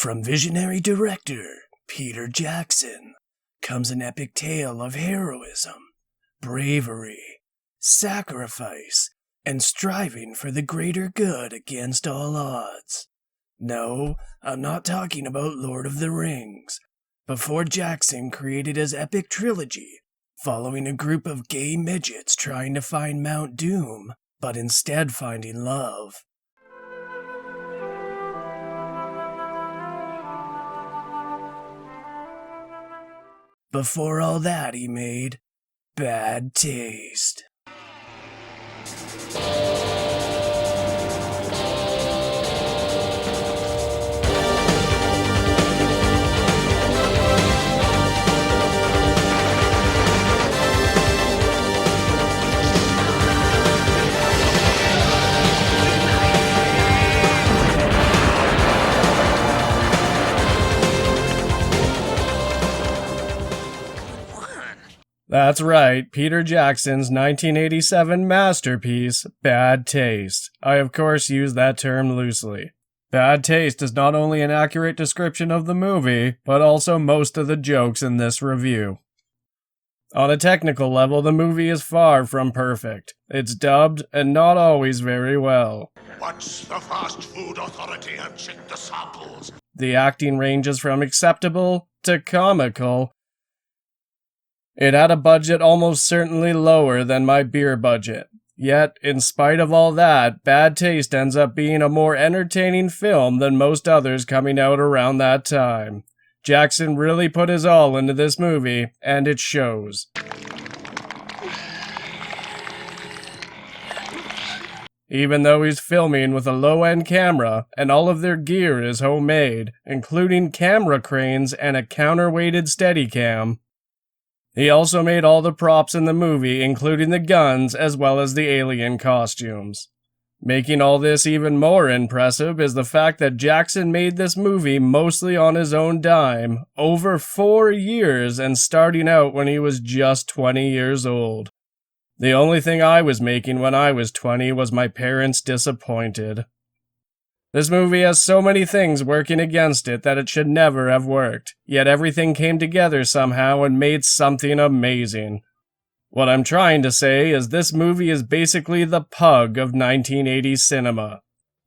From visionary director Peter Jackson comes an epic tale of heroism, bravery, sacrifice, and striving for the greater good against all odds. No, I'm not talking about Lord of the Rings. Before Jackson created his epic trilogy, following a group of gay midgets trying to find Mount Doom, but instead finding love. Before all that, he made Bad Taste. That's right, Peter Jackson's 1987 masterpiece, Bad Taste. I of course use that term loosely. Bad Taste is not only an accurate description of the movie, but also most of the jokes in this review. On a technical level, the movie is far from perfect. It's dubbed, and not always very well. Watch the Fast Food Authority and check the samples. The acting ranges from acceptable to comical. It had a budget almost certainly lower than my beer budget. Yet, in spite of all that, Bad Taste ends up being a more entertaining film than most others coming out around that time. Jackson really put his all into this movie, and it shows. Even though he's filming with a low-end camera, and all of their gear is homemade, including camera cranes and a counterweighted Steadicam, he also made all the props in the movie, including the guns as well as the alien costumes. Making all this even more impressive is the fact that Jackson made this movie mostly on his own dime, over 4 years, and starting out when he was just 20 years old. The only thing I was making when I was 20 was my parents disappointed. This movie has so many things working against it that it should never have worked, yet everything came together somehow and made something amazing. What I'm trying to say is this movie is basically the Pug of 1980s cinema.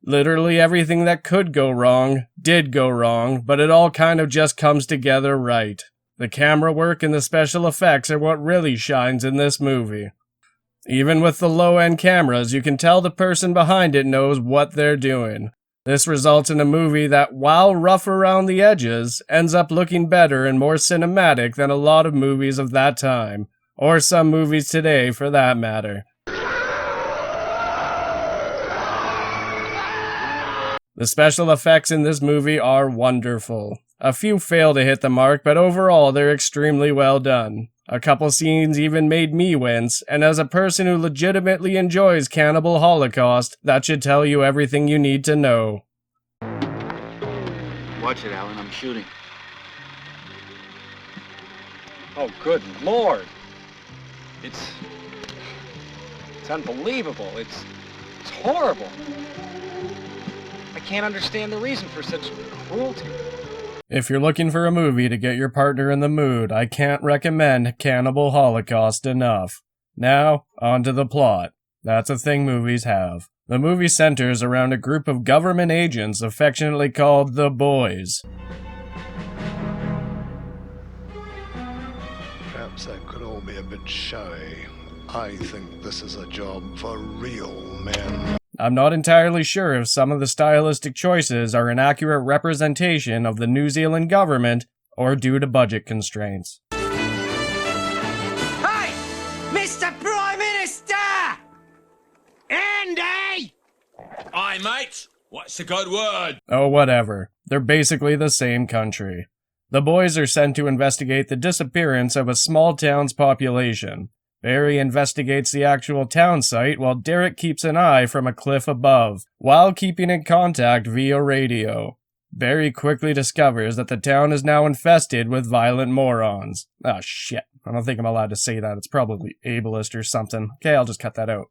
Literally everything that could go wrong, did go wrong, but it all kind of just comes together right. The camera work and the special effects are what really shines in this movie. Even with the low-end cameras, you can tell the person behind it knows what they're doing. This results in a movie that, while rough around the edges, ends up looking better and more cinematic than a lot of movies of that time, or some movies today for that matter. The special effects in this movie are wonderful. A few fail to hit the mark, but overall they're extremely well done. A couple scenes even made me wince, and as a person who legitimately enjoys Cannibal Holocaust, that should tell you everything you need to know. Watch it, Alan, I'm shooting. Oh, good Lord! It's unbelievable. It's horrible. I can't understand the reason for such cruelty. If you're looking for a movie to get your partner in the mood, I can't recommend Cannibal Holocaust enough. Now, on to the plot. That's a thing movies have. The movie centers around a group of government agents affectionately called the Boys. Perhaps I could all be a bit showy. I think this is a job for real men. I'm not entirely sure if some of the stylistic choices are an accurate representation of the New Zealand government or due to budget constraints. Hey! Mr. Prime Minister! Andy! Aye, mate. What's a good word? Oh, whatever. They're basically the same country. The Boys are sent to investigate the disappearance of a small town's population. Barry investigates the actual town site while Derek keeps an eye from a cliff above, while keeping in contact via radio. Barry quickly discovers that the town is now infested with violent morons. Ah, shit. I don't think I'm allowed to say that. It's probably ableist or something. Okay, I'll just cut that out.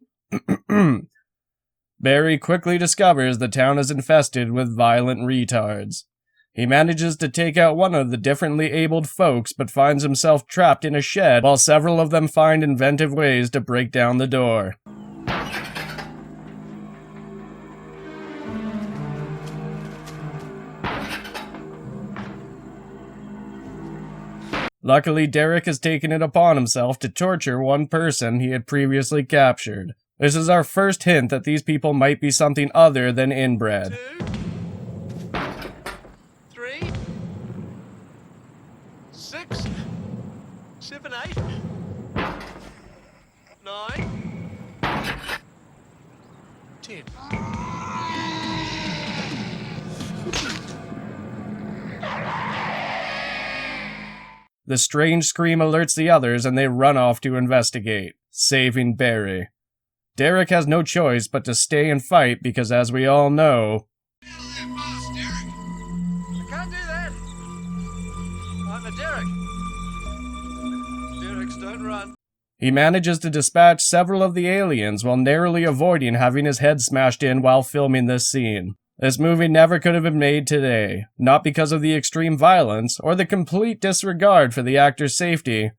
Barry quickly discovers the town is infested with violent retards. He manages to take out one of the differently abled folks, but finds himself trapped in a shed while several of them find inventive ways to break down the door. Luckily, Derek has taken it upon himself to torture one person he had previously captured. This is our first hint that these people might be something other than inbred. 2, 3, 6, 7, 8, 9, 10. The strange scream alerts the others and they run off to investigate, saving Barry. Derek has no choice but to stay and fight because, as we all know, I can't do that. I'm a Derek. Derek's, don't run. he manages to dispatch several of the aliens while narrowly avoiding having his head smashed in while filming this scene. This movie never could have been made today, not because of the extreme violence or the complete disregard for the actor's safety,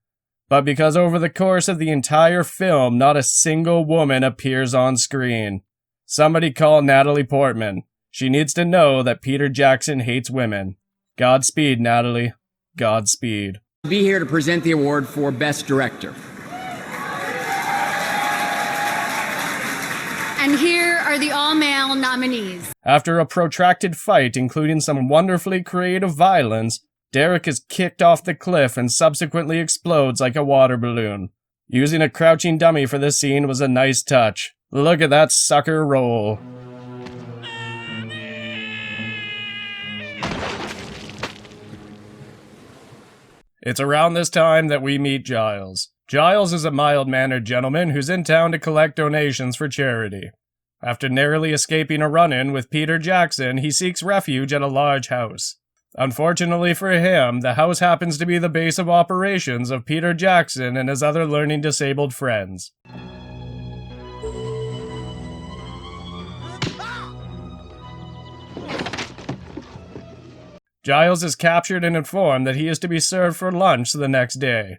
but because over the course of the entire film, not a single woman appears on screen. Somebody call Natalie Portman. She needs to know that Peter Jackson hates women. Godspeed, Natalie. Godspeed. Be here to present the award for Best Director. And here are the all-male nominees. After a protracted fight, including some wonderfully creative violence, Derek is kicked off the cliff and subsequently explodes like a water balloon. Using a crouching dummy for this scene was a nice touch. Look at that sucker roll. It's around this time that we meet Giles. Giles is a mild-mannered gentleman who's in town to collect donations for charity. After narrowly escaping a run-in with Peter Jackson, he seeks refuge at a large house. Unfortunately for him, the house happens to be the base of operations of Peter Jackson and his other learning disabled friends. Giles is captured and informed that he is to be served for lunch the next day.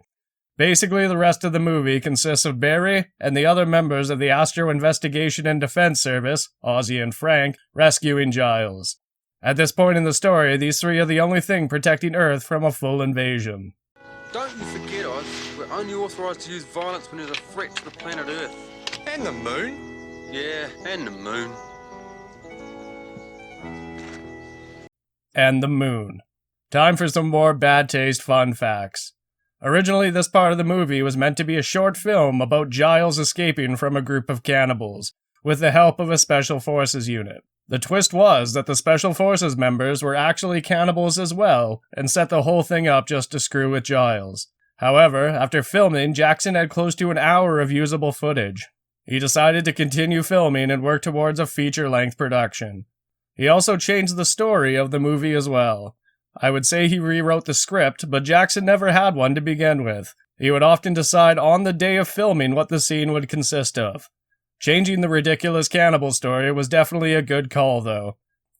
Basically, the rest of the movie consists of Barry and the other members of the Astro Investigation and Defense Service, Ozzy and Frank, rescuing Giles. At this point in the story, these three are the only thing protecting Earth from a full invasion. Don't you forget, Oz, we're only authorized to use violence when there's a threat to the planet Earth. And the moon? Yeah, and the moon. And the moon. Time for some more bad taste fun facts. Originally, this part of the movie was meant to be a short film about Giles escaping from a group of cannibals, with the help of a Special Forces unit. The twist was that the Special Forces members were actually cannibals as well, and set the whole thing up just to screw with Giles. However, after filming, Jackson had close to an hour of usable footage. He decided to continue filming and work towards a feature-length production. He also changed the story of the movie as well. I would say he rewrote the script, but Jackson never had one to begin with. He would often decide on the day of filming what the scene would consist of. Changing the ridiculous cannibal story was definitely a good call, though.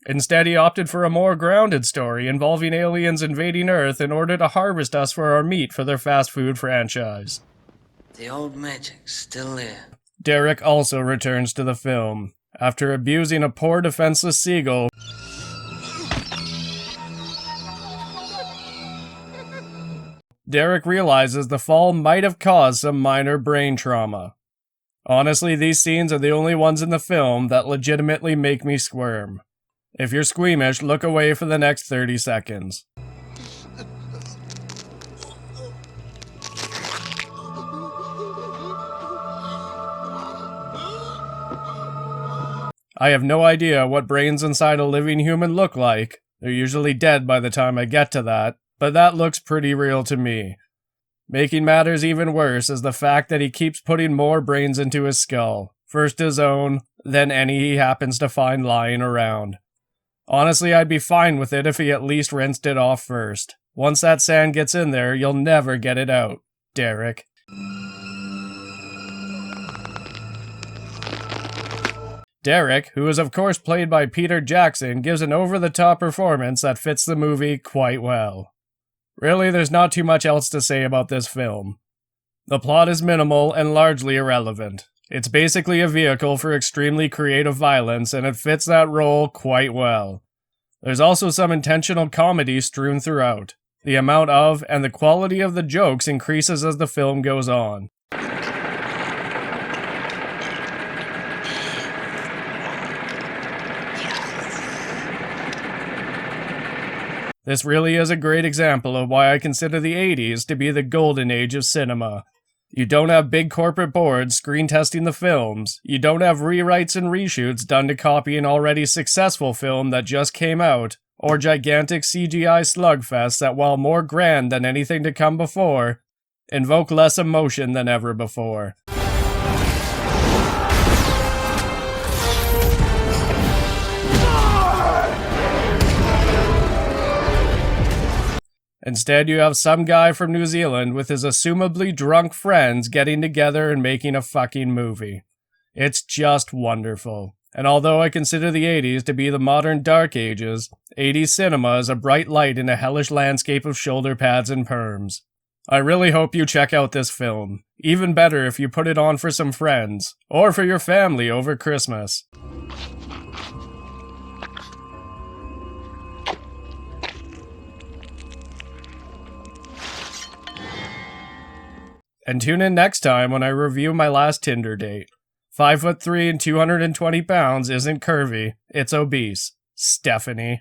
Instead, he opted for a more grounded story involving aliens invading Earth in order to harvest us for our meat for their fast food franchise. The old magic's still there. Derek also returns to the film. After abusing a poor defenseless seagull, Derek realizes the fall might have caused some minor brain trauma. Honestly, these scenes are the only ones in the film that legitimately make me squirm. If you're squeamish, look away for the next 30 seconds. I have no idea what brains inside a living human look like. They're usually dead by the time I get to that, but that looks pretty real to me. Making matters even worse is the fact that he keeps putting more brains into his skull. First his own, then any he happens to find lying around. Honestly, I'd be fine with it if he at least rinsed it off first. Once that sand gets in there, you'll never get it out, Derek. Derek, who is of course played by Peter Jackson, gives an over-the-top performance that fits the movie quite well. Really, there's not too much else to say about this film. The plot is minimal and largely irrelevant. It's basically a vehicle for extremely creative violence, and it fits that role quite well. There's also some intentional comedy strewn throughout. The amount of and the quality of the jokes increases as the film goes on. This really is a great example of why I consider the 80s to be the golden age of cinema. You don't have big corporate boards screen testing the films, you don't have rewrites and reshoots done to copy an already successful film that just came out, or gigantic CGI slugfests that, while more grand than anything to come before, invoke less emotion than ever before. Instead, you have some guy from New Zealand with his assumably drunk friends getting together and making a fucking movie. It's just wonderful. And although I consider the 80s to be the modern dark ages, 80s cinema is a bright light in a hellish landscape of shoulder pads and perms. I really hope you check out this film. Even better if you put it on for some friends, or for your family over Christmas. And tune in next time when I review my last Tinder date. 5'3" and 220 pounds isn't curvy, it's obese. Stephanie.